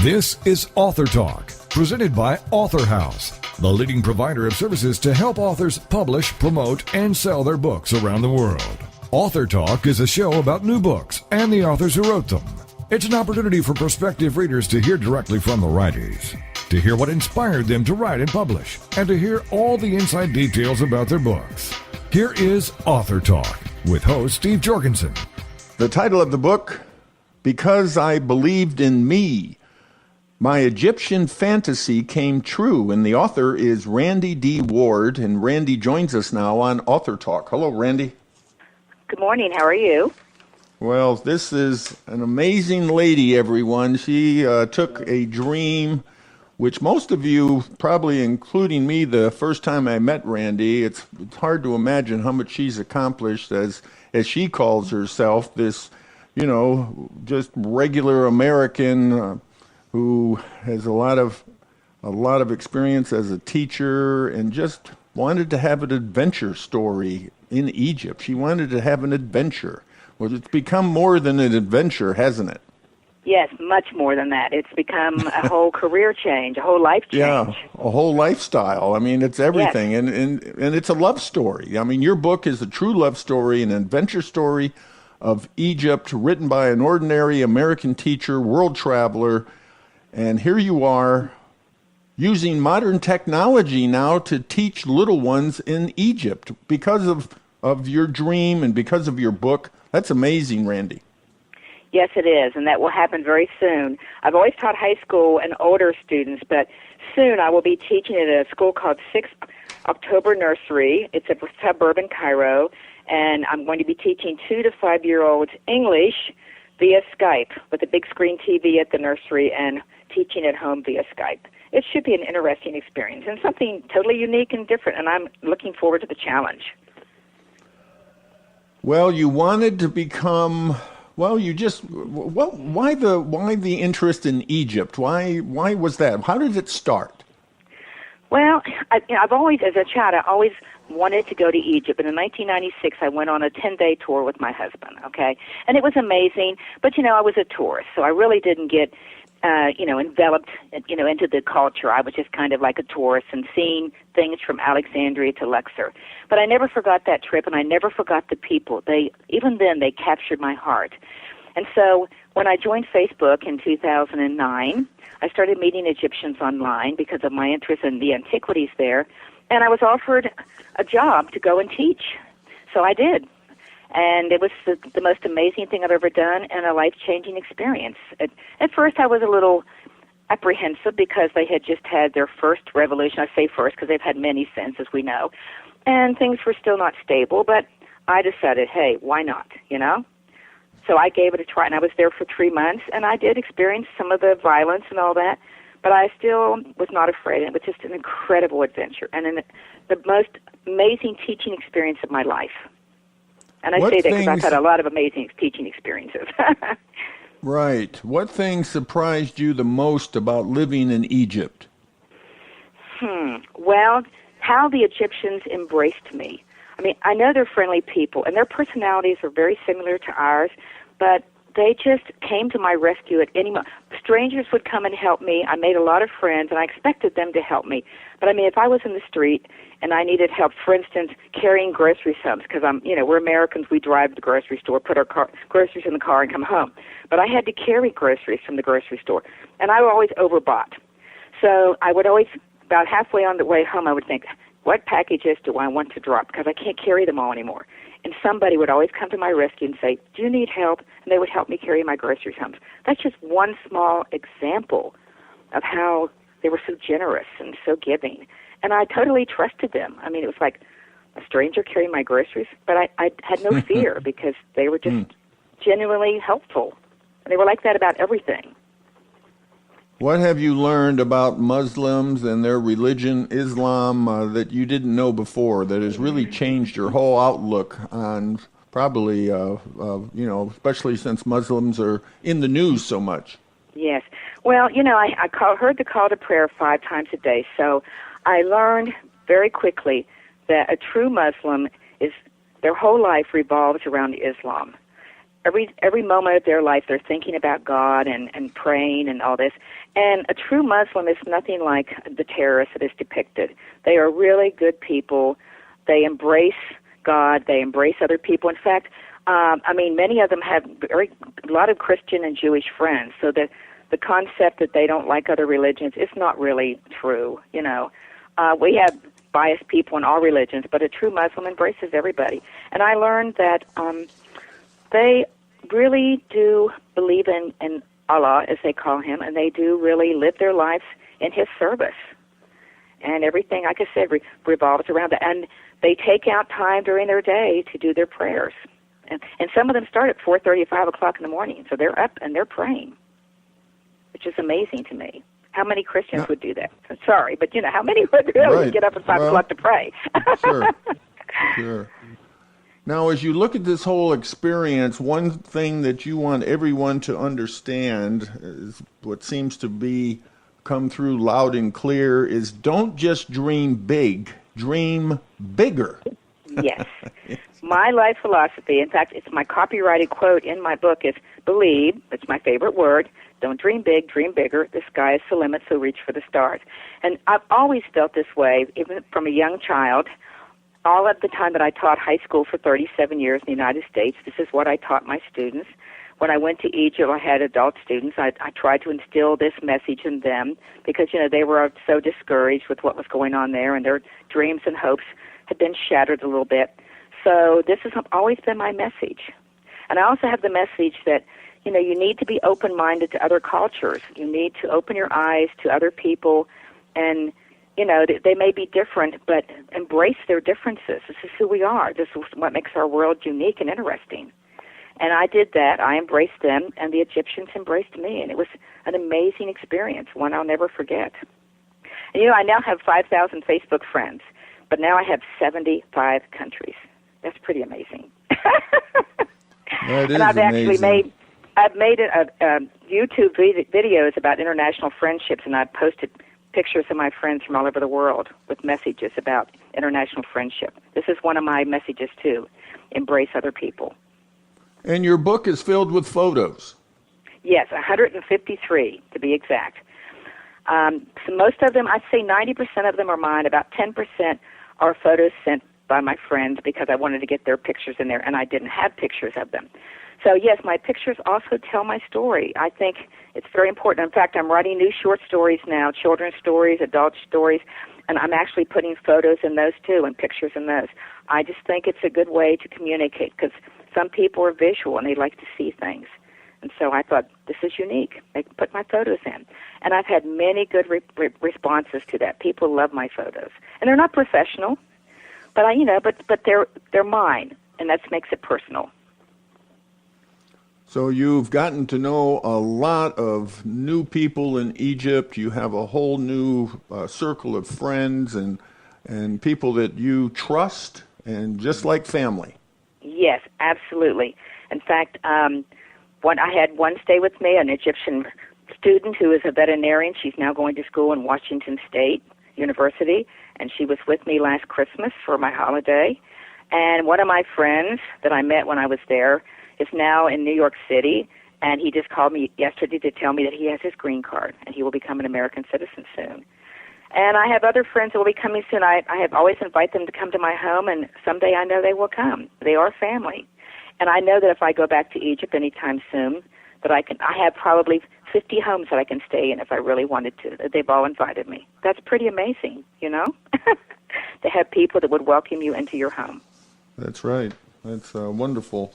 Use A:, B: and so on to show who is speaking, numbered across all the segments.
A: This is Author Talk, presented by Author House, the leading provider of services to help authors publish, promote, and sell their books around the world. Author Talk is a show about new books and the authors who wrote them. It's an opportunity for prospective readers to hear directly from the writers, to hear what inspired them to write and publish, and to hear all the inside details about their books. Here is Author Talk with host Steve Jorgensen.
B: The title of the book, Because I Believed in Me. My Egyptian fantasy came true, and the author is Randi D. Ward, and Randi joins us now on Author Talk. Hello, Randi.
C: Good morning. How are you?
B: Well, this is an amazing lady, everyone. She took a dream, which most of you, probably including me, the first time I met Randi, it's hard to imagine how much she's accomplished as she calls herself, this, just regular American who has a lot of experience as a teacher and just wanted to have an adventure story in Egypt. She wanted to have an adventure. Well, it's become more than an adventure, hasn't it?
C: Yes, much more than that. It's become a whole career change, a whole life change.
B: Yeah, a whole lifestyle. I mean, it's everything.
C: Yes.
B: And it's a love story. I mean, your book is a true love story, an adventure story of Egypt, written by an ordinary American teacher, world traveler. And here you are, using modern technology now to teach little ones in Egypt because of your dream and because of your book. That's amazing, Randi.
C: Yes, it is, and that will happen very soon. I've always taught high school and older students, but soon I will be teaching at a school called 6 October Nursery. It's a suburban Cairo, and I'm going to be teaching 2 to 5-year-olds English via Skype with a big screen TV at the nursery and teaching at home via Skype. It should be an interesting experience and something totally unique and different, and I'm looking forward to the challenge.
B: Well, you wanted to become, why the interest in Egypt? Why was that? How did it start?
C: Well, I've always, as a child, I always wanted to go to Egypt. And in 1996, I went on a 10-day tour with my husband, okay? And it was amazing, but, I was a tourist, so I really didn't get enveloped, into the culture. I was just kind of like a tourist and seeing things from Alexandria to Luxor. But I never forgot that trip, and I never forgot the people. Even then, they captured my heart. And so when I joined Facebook in 2009, I started meeting Egyptians online because of my interest in the antiquities there, and I was offered a job to go and teach. So I did. And it was the most amazing thing I've ever done and a life-changing experience. At first, I was a little apprehensive because they had just had their first revolution. I say first because they've had many since, as we know. And things were still not stable, but I decided, hey, why not, So I gave it a try, and I was there for 3 months, and I did experience some of the violence and all that, but I still was not afraid. It was just an incredible adventure and the most amazing teaching experience of my life. And I say that because I've had a lot of amazing teaching experiences.
B: Right. What things surprised you the most about living in Egypt?
C: Well, how the Egyptians embraced me. I mean, I know they're friendly people, and their personalities are very similar to ours, but they just came to my rescue at any moment. Strangers would come and help me. I made a lot of friends, and I expected them to help me. But, I mean, if I was in the street and I needed help, for instance, carrying grocery sums, because we're Americans, we drive to the grocery store, put our groceries in the car and come home. But I had to carry groceries from the grocery store, and I always overbought. So I would always, about halfway on the way home, I would think, what packages do I want to drop? Because I can't carry them all anymore. And somebody would always come to my rescue and say, do you need help? And they would help me carry my groceries home. That's just one small example of how they were so generous and so giving. And I totally trusted them. I mean, it was like a stranger carrying my groceries, but I had no fear because they were just genuinely helpful. And they were like that about everything.
B: What have you learned about Muslims and their religion, Islam, that you didn't know before, that has really changed your whole outlook on probably, especially since Muslims are in the news so much?
C: Yes. Well, I heard the call to prayer 5 times a day, so I learned very quickly that a true Muslim their whole life revolves around Islam. every moment of their life they're thinking about God and praying and all this. And a true Muslim is nothing like the terrorist that is depicted. They are really good people. They embrace God. They embrace other people. In fact, many of them have a lot of Christian and Jewish friends. So the concept that they don't like other religions is not really true. We have biased people in all religions, but a true Muslim embraces everybody. And I learned that they really do believe in Allah, as they call him, and they do really live their lives in his service. And everything, like I said, revolves around that. And they take out time during their day to do their prayers. And some of them start at 4:30, 5 o'clock in the morning. So they're up and they're praying, which is amazing to me. How many Christians would do that? Sorry, but how many would really get up at 5 o'clock to pray?
B: Sure. Now, as you look at this whole experience, one thing that you want everyone to understand is what seems to be come through loud and clear is don't just dream big, dream bigger.
C: Yes. My life philosophy, in fact, it's my copyrighted quote in my book is believe, it's my favorite word, don't dream big, dream bigger, the sky is the limit, so reach for the stars. And I've always felt this way, even from a young child. All of the time that I taught high school for 37 years in the United States, this is what I taught my students. When I went to Egypt, I had adult students. I tried to instill this message in them because, they were so discouraged with what was going on there, and their dreams and hopes had been shattered a little bit. So this has always been my message. And I also have the message that, you need to be open-minded to other cultures. You need to open your eyes to other people and, they may be different, but embrace their differences. This is who we are. This is what makes our world unique and interesting. And I did that. I embraced them, and the Egyptians embraced me, and it was an amazing experience, one I'll never forget. And, I now have 5,000 Facebook friends, but now I have 75 countries. That's pretty amazing.
B: That is
C: and I've
B: amazing.
C: I've made YouTube videos about international friendships, and I've posted pictures of my friends from all over the world with messages about international friendship. This is one of my messages, too. Embrace other people.
B: And your book is filled with photos.
C: Yes, 153 to be exact. So most of them, I'd say 90% of them are mine. About 10% are photos sent by my friends because I wanted to get their pictures in there, and I didn't have pictures of them. So, yes, my pictures also tell my story. I think it's very important. In fact, I'm writing new short stories now, children's stories, adult stories, and I'm actually putting photos in those, too, and pictures in those. I just think it's a good way to communicate because some people are visual and they like to see things. And so I thought, this is unique. I can put my photos in. And I've had many good responses to that. People love my photos. And they're not professional, but but they're mine, and that makes it personal.
B: So you've gotten to know a lot of new people in Egypt. You have a whole new circle of friends and people that you trust, and just like family.
C: Yes, absolutely. In fact, I had one stay with me, an Egyptian student who is a veterinarian. She's now going to school in Washington State University, and she was with me last Christmas for my holiday. And one of my friends that I met when I was there is now in New York City, and he just called me yesterday to tell me that he has his green card, and he will become an American citizen soon. And I have other friends who will be coming soon. I have always invited them to come to my home, and someday I know they will come. They are family. And I know that if I go back to Egypt anytime soon, that I have probably 50 homes that I can stay in if I really wanted to. They've all invited me. That's pretty amazing, to have people that would welcome you into your home.
B: That's right. That's wonderful.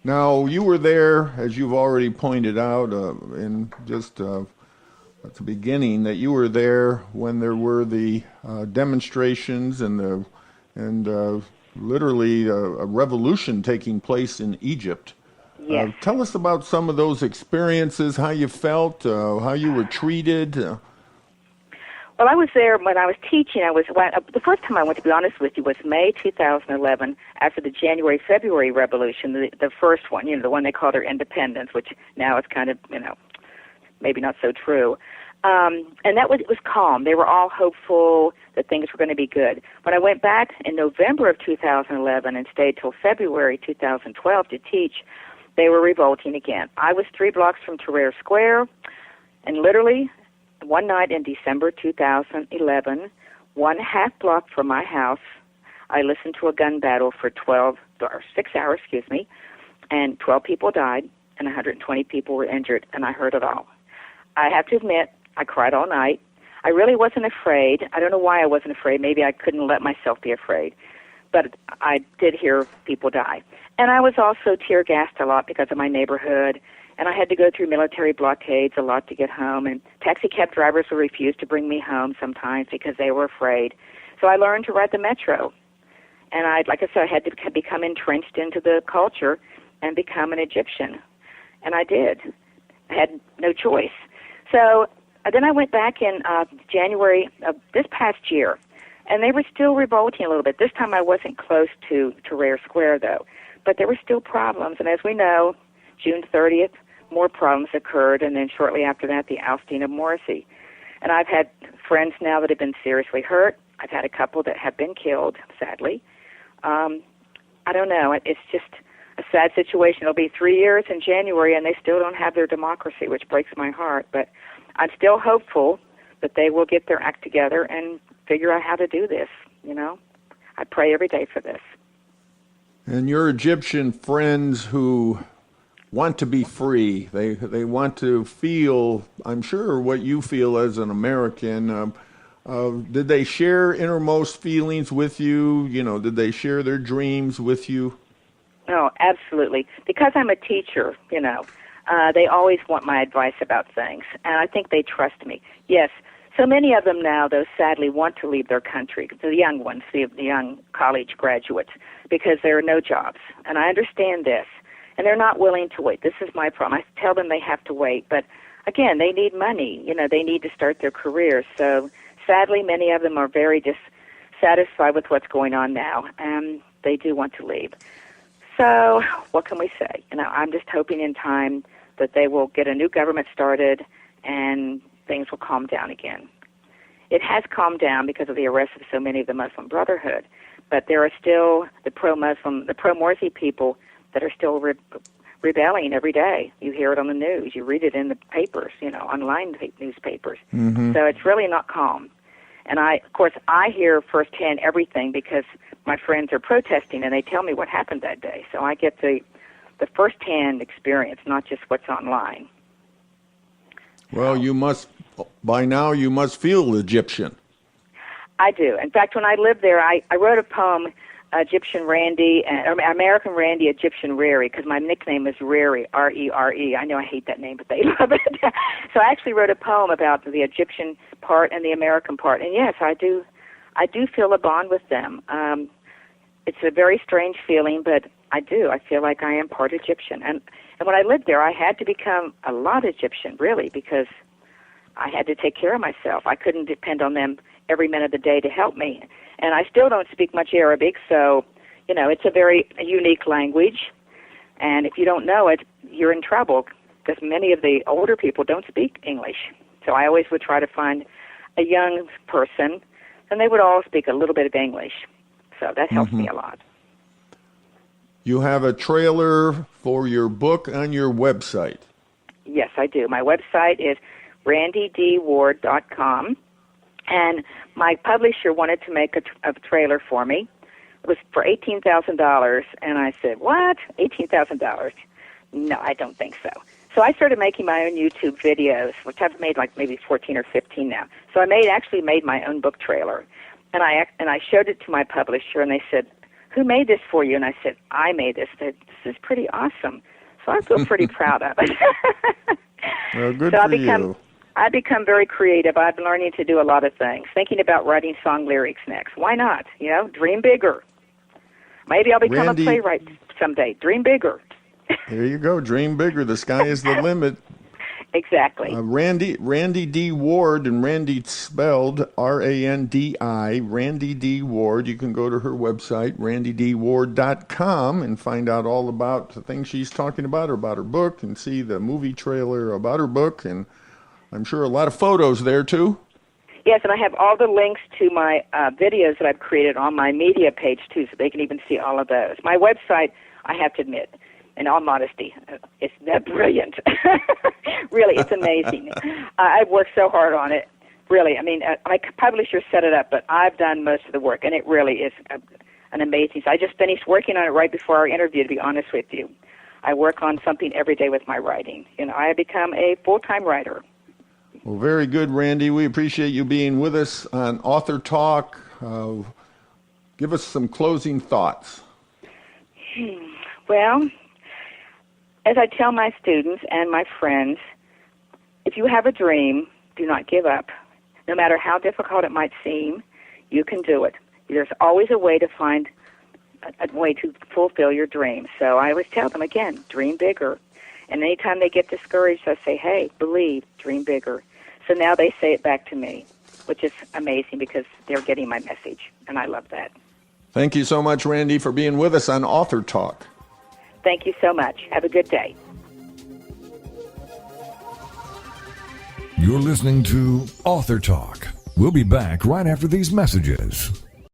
B: Now, you were there, as you've already pointed out, in just at the beginning, that you were there when there were the demonstrations and literally a revolution taking place in Egypt.
C: Yes.
B: Tell us about some of those experiences, how you felt, how you were treated.
C: Well, I was there when I was teaching. The first time I went, to be honest with you, was May 2011, after the January-February Revolution, the first one, the one they call their independence, which now is kind of, maybe not so true. And it was calm. They were all hopeful that things were going to be good. When I went back in November of 2011 and stayed till February 2012 to teach, they were revolting again. I was 3 blocks from Tahrir Square, and literally one night in December 2011, 1/2 block from my house, I listened to a gun battle for 6 hours, and 12 people died and 120 people were injured, and I heard it all. I have to admit, I cried all night. I really wasn't afraid. I don't know why I wasn't afraid. Maybe I couldn't let myself be afraid. But I did hear people die. And I was also tear-gassed a lot because of my neighborhood, and I had to go through military blockades a lot to get home, and taxi cab drivers would refuse to bring me home sometimes because they were afraid. So I learned to ride the metro. And like I said, I had to become entrenched into the culture and become an Egyptian. And I did. I had no choice. So then I went back in January of this past year, and they were still revolting a little bit. This time I wasn't close to Tahrir Square, though. But there were still problems. And as we know, June 30th, more problems occurred, and then shortly after that, the ousting of Morsi. And I've had friends now that have been seriously hurt. I've had a couple that have been killed, sadly. I don't know. It's just a sad situation. It'll be 3 years in January, and they still don't have their democracy, which breaks my heart. But I'm still hopeful that they will get their act together and figure out how to do this, I pray every day for this.
B: And your Egyptian friends who want to be free, they want to feel, I'm sure, what you feel as an American. Did they share innermost feelings with you? Did they share their dreams with you?
C: Oh, absolutely. Because I'm a teacher, they always want my advice about things, and I think they trust me. Yes, so many of them now, though, sadly want to leave their country, the young ones, the young college graduates, because there are no jobs. And I understand this, and they're not willing to wait. This is my problem. I tell them they have to wait, but again, they need money. They need to start their careers. So sadly, many of them are very dissatisfied with what's going on now, and they do want to leave. So what can we say? I'm just hoping in time that they will get a new government started and things will calm down again. It has calmed down because of the arrest of so many of the Muslim Brotherhood, but there are still the pro-Muslim, the pro-Morsi people that are still rebelling every day. You hear it on the news. You read it in the papers, online newspapers. Mm-hmm. So it's really not calm. And of course, I hear firsthand everything because my friends are protesting and they tell me what happened that day. So I get the firsthand experience, not just what's online.
B: Well, by now you must feel Egyptian.
C: I do. In fact, when I lived there, I wrote a poem, Egyptian Randi, American Randi, Egyptian Rari, because my nickname is Rari, R-E-R-E. I know I hate that name, but they love it. So I actually wrote a poem about the Egyptian part and the American part. And yes, I do feel a bond with them. It's a very strange feeling, but I do. I feel like I am part Egyptian. And when I lived there, I had to become a lot Egyptian, really, because I had to take care of myself. I couldn't depend on them every minute of the day to help me. And I still don't speak much Arabic, so, it's a very unique language. And if you don't know it, you're in trouble, because many of the older people don't speak English. So I always would try to find a young person, and they would all speak a little bit of English. So that helps me a lot.
B: You have a trailer for your book on your website.
C: Yes, I do. My website is randydward.com, and my publisher wanted to make a trailer for me. It was for $18,000, and I said, what? $18,000? No, I don't think so. So I started making my own YouTube videos, which I've made like maybe 14 or 15 now. So I actually made my own book trailer, and I showed it to my publisher, and they said, who made this for you? And I said, I made this. They said, this is pretty awesome. So I feel pretty proud of it.
B: Well, good for you.
C: I've become very creative. I've been learning to do a lot of things, thinking about writing song lyrics next. Why not? Dream bigger. Maybe I'll become a playwright someday. Dream bigger.
B: There you go. Dream bigger. The sky is the limit.
C: Exactly.
B: Randi D. Ward, and Randi spelled R-A-N-D-I, Randi D. Ward. You can go to her website, randydward.com, and find out all about the things she's talking about her book, and see the movie trailer about her book, and I'm sure a lot of photos there, too.
C: Yes, and I have all the links to my videos that I've created on my media page, too, so they can even see all of those. My website, I have to admit, in all modesty, they're brilliant. Really, it's amazing. I've worked so hard on it. Really, I mean, my publisher set it up, but I've done most of the work, and it really is an amazing. So I just finished working on it right before our interview, to be honest with you. I work on something every day with my writing. I have become a full-time writer.
B: Well, very good, Randi. We appreciate you being with us on Author Talk. Give us some closing thoughts.
C: Well, as I tell my students and my friends, if you have a dream, do not give up. No matter how difficult it might seem, you can do it. There's always a way to find a way to fulfill your dreams. So I always tell them, again, dream bigger. And anytime they get discouraged, I say, hey, believe, dream bigger. So now they say it back to me, which is amazing because they're getting my message, and I love that.
B: Thank you so much, Randi, for being with us on Author Talk.
C: Thank you so much. Have a good day.
A: You're listening to Author Talk. We'll be back right after these messages.